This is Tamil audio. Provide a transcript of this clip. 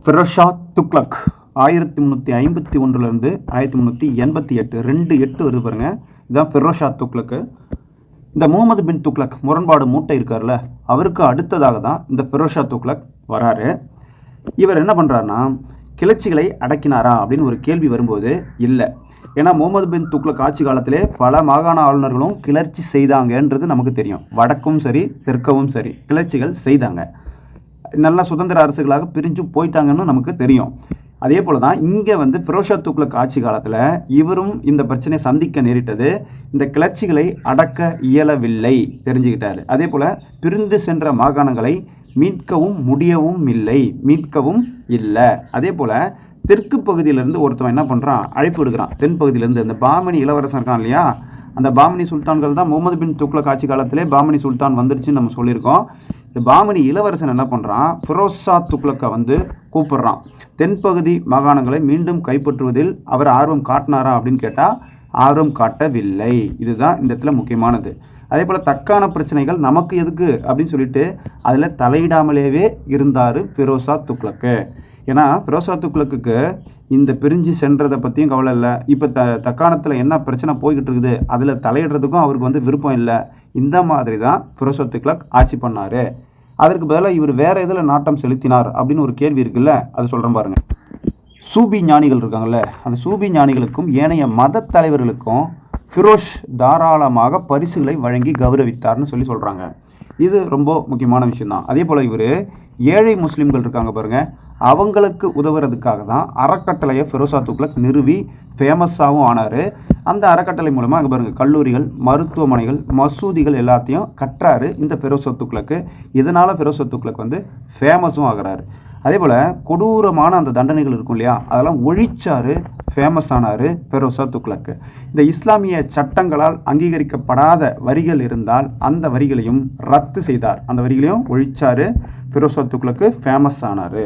ஃபிரோஷா துக்ளக் 1351 1388 2 வருது பாருங்க. இதுதான் ஃபிரோஷா துக்ளக்கு. இந்த முகமது பின் துக்ளக் முரண்பாடு மூட்டை இருக்கார்ல, அவருக்கு அடுத்ததாக தான் இந்த ஃபிரோஷா துக்ளக் வராரு. இவர் என்ன பண்ணுறாருன்னா, கிளர்ச்சிகளை அடக்கினாரா அப்படின்னு ஒரு கேள்வி வரும்போது இல்லை. ஏன்னா முகமது பின் துக்ளக் ஆட்சி காலத்திலே பல மாகாண ஆளுநர்களும் கிளர்ச்சி செய்தாங்கன்றது நமக்கு தெரியும். வடக்கும் சரி தெற்கவும் சரி கிளர்ச்சிகள் செய்தாங்க. நல்ல சுதந்திர அரசுகளாக பிரிஞ்சு போயிட்டாங்கன்னு நமக்கு தெரியும். அதே போல தான் இங்கே ஃபிரோஷா துக்ளக் ஆட்சி காலத்தில் இவரும் இந்த பிரச்சனையை சந்திக்க நேரிட்டது. இந்த கிளர்ச்சிகளை அடக்க இயலவில்லை, தெரிஞ்சுக்கிட்டாரு. அதே போல் பிரிந்து சென்ற மாகாணங்களை மீட்கவும் இல்லை. அதே போல் தெற்கு பகுதியிலேருந்து ஒருத்தவன் என்ன பண்ணுறான், அழைப்பு விடுக்கிறான். தென் பகுதியிலேருந்து இந்த பாமனி இளவரசன் இருக்கான் இல்லையா, அந்த பாமனி சுல்தான்கள் தான் முகமது பின் துக்ளக் ஆட்சி காலத்திலே பாமனி சுல்தான் வந்துருச்சுன்னு நம்ம சொல்லியிருக்கோம். இந்த பாமனி இளவரசன் என்ன பண்ணுறான், ஃபிரோஷா துக்ளக்கை கூப்பிடுறான். தென்பகுதி மாகாணங்களை மீண்டும் கைப்பற்றுவதில் அவர் ஆர்வம் காட்டினாரா அப்படின்னு கேட்டால் ஆர்வம் காட்டவில்லை. இதுதான் இந்த இடத்துல முக்கியமானது. அதே போல் தக்கான பிரச்சனைகள் நமக்கு எதுக்கு அப்படின்னு சொல்லிட்டு அதில் தலையிடாமலேயே இருந்தார் ஃபிரோஷா துக்ளக்கு. ஏன்னா ஃபிரோஷா துக்ளக்குக்கு இந்த பிரிஞ்சு சென்றதை பற்றியும் கவலை இல்லை. இப்போ தக்காணத்தில் என்ன பிரச்சனை போய்கிட்டு இருக்குது அதில் தலையிடுறதுக்கும் அவருக்கு விருப்பம் இல்லை. இந்த மாதிரி தான் ஃபிரோஷா துக்ளக் ஆட்சி பண்ணார். அதற்கு பதிலாக இவர் வேறு எதில் நாட்டம் செலுத்தினார் அப்படின்னு ஒரு கேள்வி இருக்குல்ல, அது சொல்கிறேன் பாருங்கள். சூபி ஞானிகள் இருக்காங்கல்ல, அந்த சூபி ஞானிகளுக்கும் ஏனைய மத தலைவர்களுக்கும் ஃபிரோஷ் தாராளமாக பரிசுகளை வழங்கி கௌரவித்தார்னு சொல்கிறாங்க. இது ரொம்ப முக்கியமான விஷயம்தான். அதே போல் இவர் ஏழை முஸ்லீம்கள் இருக்காங்க பாருங்கள், அவங்களுக்கு உதவுறதுக்காக தான் அறக்கட்டளையை ஃபிரோஷா துக்ளக் நிறுவி ஃபேமஸாகவும் ஆனார். அந்த அறக்கட்டளை மூலமாக அங்கே பாருங்கள், கல்லூரிகள், மருத்துவமனைகள், மசூதிகள் எல்லாத்தையும் கட்டுறாரு இந்த ஃபிரோஷா துக்ளக்கு. இதனால் ஃபிரோஷா துக்ளக் ஃபேமஸும் ஆகிறாரு. அதே போல் கொடூரமான அந்த தண்டனைகள் இருக்கும் இல்லையா, அதெல்லாம் ஒழிச்சார், ஃபேமஸ் ஆனார் ஃபிரோஷா துக்ளக்கு. இந்த இஸ்லாமிய சட்டங்களால் அங்கீகரிக்கப்படாத வரிகள் இருந்தால் அந்த வரிகளையும் ரத்து செய்தார். அந்த வரிகளையும் ஒழிச்சார், ஃபிரோஷா துக்ளக்கு ஃபேமஸ் ஆனார்.